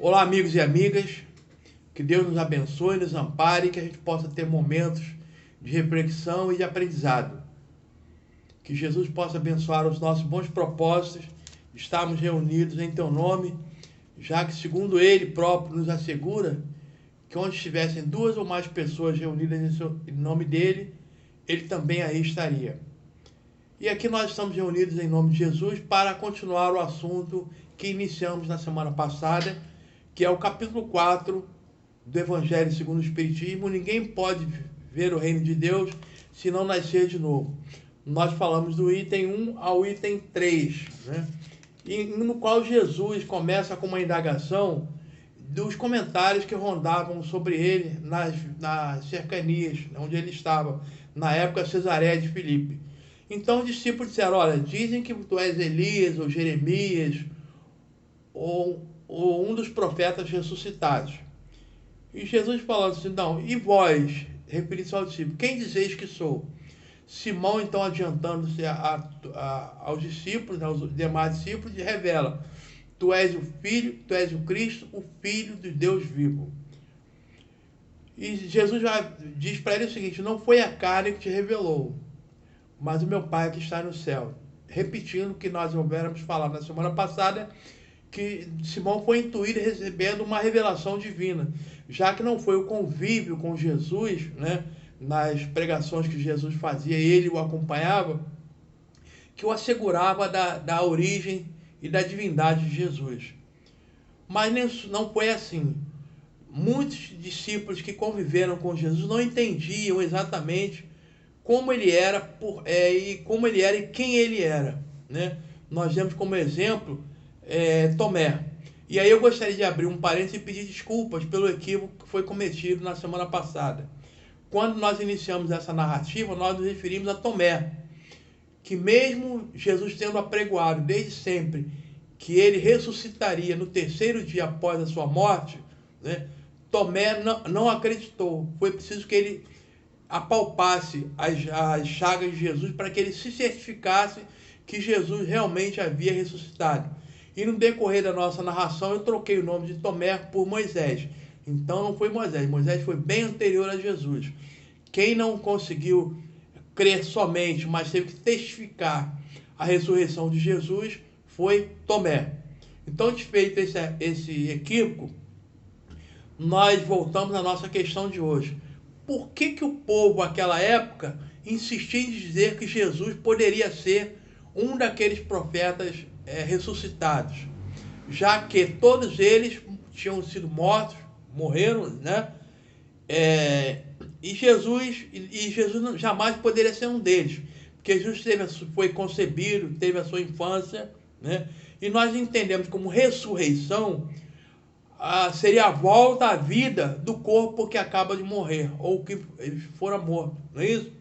Olá, amigos e amigas, que Deus nos abençoe, nos ampare e que a gente possa ter momentos de reflexão e de aprendizado. Que Jesus possa abençoar os nossos bons propósitos, estarmos reunidos em Teu nome, já que, segundo Ele próprio, nos assegura que onde estivessem duas ou mais pessoas reunidas em nome dEle, Ele também aí estaria. E aqui nós estamos reunidos em nome de Jesus para continuar o assunto que iniciamos na semana passada, que é o capítulo 4 do Evangelho segundo o Espiritismo. Ninguém pode ver o reino de Deus se não nascer de novo. Nós falamos do item 1 ao item 3, né? E no qual Jesus começa com uma indagação dos comentários que rondavam sobre ele nas cercanias, onde ele estava, na época Cesareia de Filipe. Então os discípulos disseram: olha, dizem que tu és Elias ou Jeremias ou um dos profetas ressuscitados. E Jesus falando assim: não, e vós, referindo-se ao discípulo, quem dizeis que sou? Simão, então, adiantando-se aos discípulos, aos demais discípulos, revela: tu és o Filho, tu és o Cristo, o Filho de Deus vivo. E Jesus já diz para ele o seguinte: não foi a carne que te revelou, mas o meu Pai que está no céu. Repetindo o que nós houvéramos falado na semana passada, que Simão foi intuído recebendo uma revelação divina, já que não foi o convívio com Jesus, né, nas pregações que Jesus fazia, ele o acompanhava, que o assegurava da origem e da divindade de Jesus. Mas não foi assim. Muitos discípulos que conviveram com Jesus não entendiam exatamente como ele era e quem ele era, né? Nós vemos como exemplo Tomé. E aí eu gostaria de abrir um parênteses e pedir desculpas pelo equívoco que foi cometido na semana passada. Quando nós iniciamos essa narrativa, nós nos referimos a Tomé, que mesmo Jesus tendo apregoado desde sempre que ele ressuscitaria no terceiro dia após a sua morte, né, Tomé não acreditou. Foi preciso que ele apalpasse as chagas de Jesus para que ele se certificasse que Jesus realmente havia ressuscitado. E no decorrer da nossa narração eu troquei o nome de Tomé por Moisés. Então não foi Moisés, Moisés foi bem anterior a Jesus. Quem não conseguiu crer somente, mas teve que testificar a ressurreição de Jesus foi Tomé. Então, desfeito esse equívoco, nós voltamos à nossa questão de hoje. Por que o povo naquela época insistia em dizer que Jesus poderia ser um daqueles profetas ressuscitados? Já que todos eles tinham sido mortos, morreram, né? E Jesus jamais poderia ser um deles, porque Jesus foi concebido, teve a sua infância, né? E nós entendemos como ressurreição seria a volta à vida do corpo que acaba de morrer, ou que fora morto, não é isso?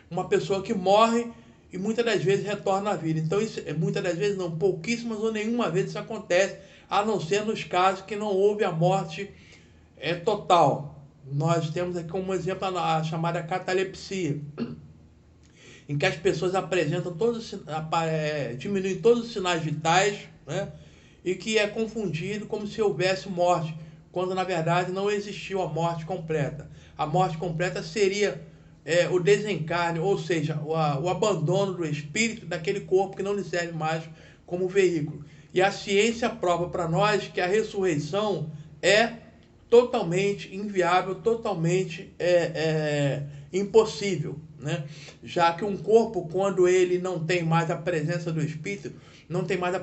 Uma pessoa que morre e muitas das vezes retorna à vida. Então, isso, muitas das vezes não, pouquíssimas ou nenhuma vez isso acontece, a não ser nos casos que não houve a morte total. Nós temos aqui como exemplo a chamada catalepsia, em que as pessoas apresentam diminuem todos os sinais vitais, né? E que é confundido como se houvesse morte, quando na verdade não existiu a morte completa. A morte completa seria o desencarne, ou seja, o abandono do espírito daquele corpo que não lhe serve mais como veículo. E a ciência prova para nós que a ressurreição é totalmente inviável, totalmente impossível, né? Já que um corpo, quando ele não tem mais a presença do espírito, não tem mais a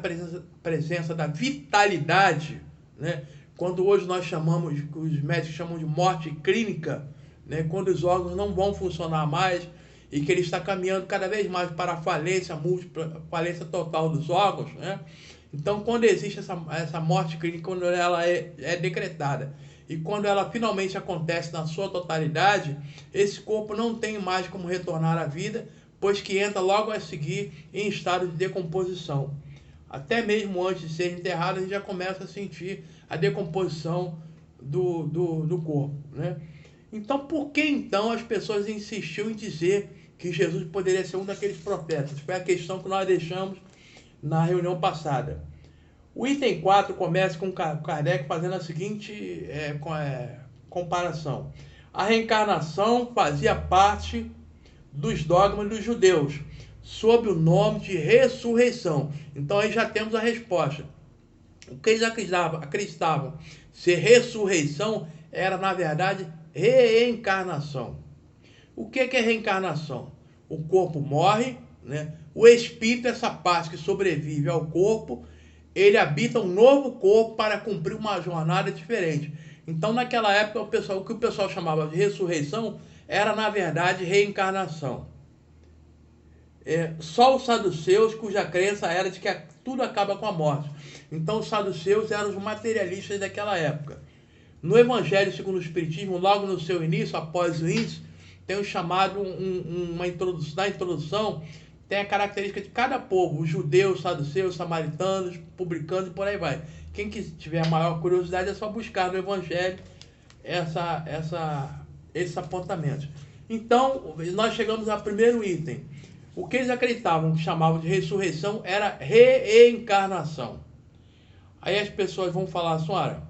presença da vitalidade, né? Quando hoje nós chamamos, os médicos chamam de morte clínica, né? Quando os órgãos não vão funcionar mais e que ele está caminhando cada vez mais para a falência múltipla, falência total dos órgãos, né? Então, quando existe essa morte clínica, quando ela é decretada e quando ela finalmente acontece na sua totalidade, esse corpo não tem mais como retornar à vida, pois que entra logo a seguir em estado de decomposição. Até mesmo antes de ser enterrado, a gente já começa a sentir a decomposição do corpo, né? Então, por que então as pessoas insistiam em dizer que Jesus poderia ser um daqueles profetas? Foi a questão que nós deixamos na reunião passada. O item 4 começa com Kardec fazendo a seguinte comparação. A reencarnação fazia parte dos dogmas dos judeus, sob o nome de ressurreição. Então aí já temos a resposta. O que eles acreditavam ser ressurreição era, na verdade, reencarnação. O que é reencarnação? O corpo morre, né? O espírito, essa parte que sobrevive ao corpo, ele habita um novo corpo para cumprir uma jornada diferente. Então, naquela época, o que o pessoal chamava de ressurreição era, na verdade, reencarnação. Só os saduceus, cuja crença era de que tudo acaba com a morte. Então, os saduceus eram os materialistas daquela época. No Evangelho segundo o Espiritismo, logo no seu início, após o índice, tem um chamado, uma introdução. Na introdução, tem a característica de cada povo, os judeus, saduceus, samaritanos, publicanos e por aí vai. Quem que tiver a maior curiosidade é só buscar no Evangelho esses apontamentos. Então, nós chegamos ao primeiro item. O que eles acreditavam, que chamavam de ressurreição, era reencarnação. Aí as pessoas vão falar, senhora,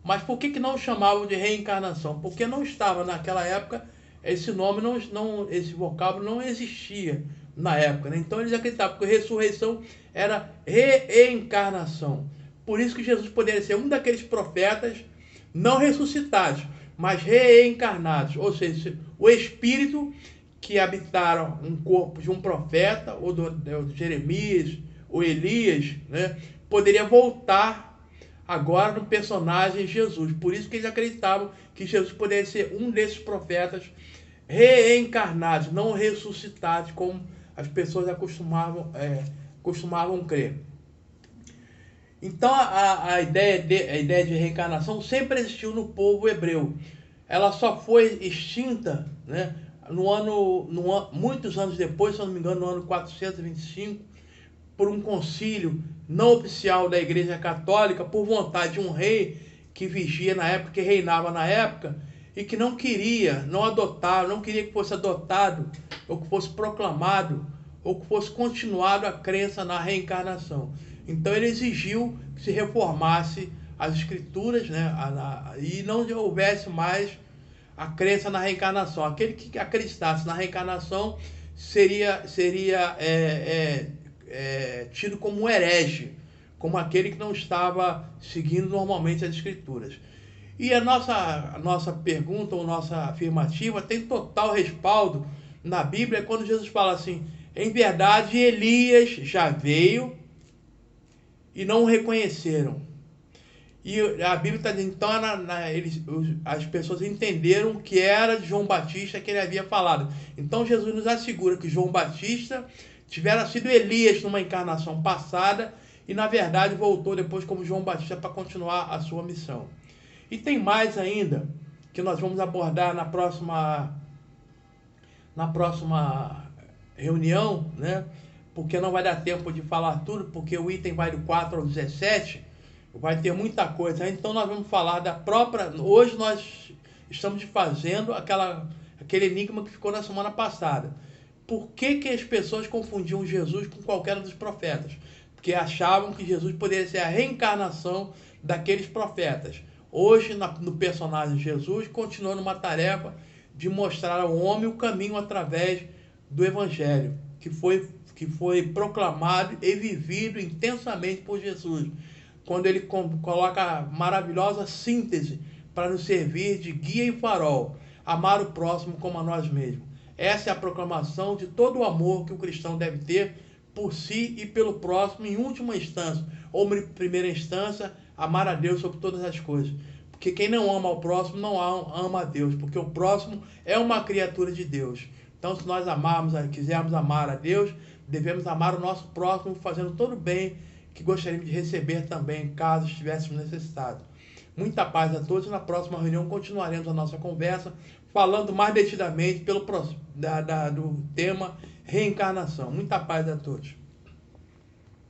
mas por que não chamavam de reencarnação? Porque não estava naquela época, esse nome, esse vocábulo não existia na época, né? Então eles acreditavam que ressurreição era reencarnação. Por isso que Jesus poderia ser um daqueles profetas não ressuscitados, mas reencarnados. Ou seja, o espírito que habitaram um corpo de um profeta, ou do Jeremias, ou Elias, né, poderia voltar agora no personagem Jesus. Por isso que eles acreditavam que Jesus poderia ser um desses profetas reencarnados, não ressuscitados, como as pessoas costumavam crer. Então a ideia de reencarnação sempre existiu no povo hebreu. Ela só foi extinta, né, muitos anos depois, se eu não me engano, no ano 425, por um concílio não oficial da Igreja Católica, por vontade de um rei que vigia na época, que reinava na época, e que não queria que fosse adotado, ou que fosse proclamado, ou que fosse continuado a crença na reencarnação. Então ele exigiu que se reformasse as escrituras, né, e não houvesse mais a crença na reencarnação. Aquele que acreditasse na reencarnação seria tido como um herege, como aquele que não estava seguindo normalmente as escrituras. E a nossa pergunta, ou nossa afirmativa, tem total respaldo na Bíblia, quando Jesus fala assim, em verdade Elias já veio e não o reconheceram. E a Bíblia está dizendo, então as pessoas entenderam que era de João Batista que ele havia falado. Então Jesus nos assegura que João Batista tivera sido Elias numa encarnação passada e na verdade voltou depois como João Batista para continuar a sua missão. E tem mais ainda que nós vamos abordar na próxima reunião, né? Porque não vai dar tempo de falar tudo, porque o item vai do 4 ao 17, vai ter muita coisa. Então nós vamos falar da própria... Hoje nós estamos fazendo aquele enigma que ficou na semana passada. Por que as pessoas confundiam Jesus com qualquer um dos profetas? Porque achavam que Jesus poderia ser a reencarnação daqueles profetas. Hoje, no personagem Jesus, continua numa tarefa de mostrar ao homem o caminho através do Evangelho, que foi proclamado e vivido intensamente por Jesus, quando ele coloca a maravilhosa síntese para nos servir de guia e farol, amar o próximo como a nós mesmos. Essa é a proclamação de todo o amor que o cristão deve ter por si e pelo próximo, em última instância, ou em primeira instância, amar a Deus sobre todas as coisas. Porque quem não ama o próximo não ama a Deus, porque o próximo é uma criatura de Deus. Então, se nós quisermos amar a Deus, devemos amar o nosso próximo, fazendo todo o bem que gostaríamos de receber também, caso estivéssemos necessitados. Muita paz a todos. Na próxima reunião continuaremos a nossa conversa, falando mais detidamente do tema reencarnação. Muita paz a todos.